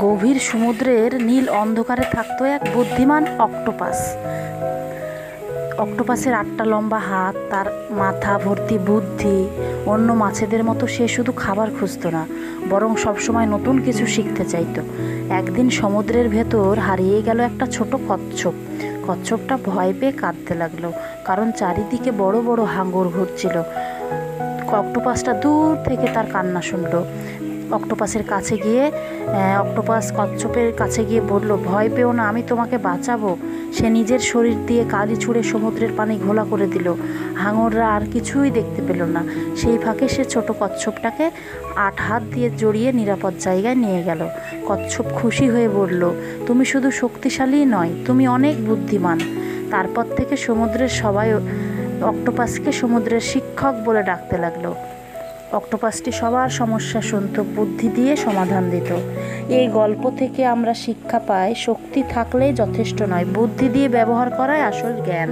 গভীর সমুদ্রের নীল অন্ধকারে থাকতো এক বুদ্ধিমান অক্টোপাস। অক্টোপাসের 8টা লম্বা হাত, তার মাথা ভর্তি বুদ্ধি। অন্য মাছেদের মতো সে শুধু খাবার খুঁজতো না, বরং সবসময় নতুন কিছু শিখতে চাইতো। একদিন সমুদ্রের ভেতর হারিয়ে গেল একটা ছোট কচ্ছপ। কচ্ছপটা ভয় পেয়ে কাঁদতে লাগলো, কারণ চারিদিকে বড় বড় হাঙর ঘুরছিল। অক্টোপাসটা দূর থেকে তার কান্না শুনলো। অক্টোপাস কচ্ছপের কাছে গিয়ে বলল, ভয় পেও না, আমি তোমাকে বাঁচাবো। সে নিজের শরীর দিয়ে কালি ছুঁড়ে সমুদ্রের পানি ঘোলা করে দিল। হাঙররা আর কিছুই দেখতে পেল না। সেই ফাঁকে সে ছোট কচ্ছপটাকে 8 হাত দিয়ে জড়িয়ে নিরাপদ জায়গায় নিয়ে গেল। কচ্ছপ খুশি হয়ে বলল, তুমি শুধু শক্তিশালী নয়, তুমি অনেক বুদ্ধিমান। তারপর থেকে সমুদ্রের সবাই অক্টোপাসকে সমুদ্রের শিক্ষক বলে ডাকতে লাগলো। অক্টোপাসটি সবার সমস্যা শুনত, বুদ্ধি দিয়ে সমাধান দিত। এই গল্প থেকে আমরা শিক্ষা পাই, শক্তি থাকলেই যথেষ্ট নয়, বুদ্ধি দিয়ে ব্যবহার করাই আসল জ্ঞান।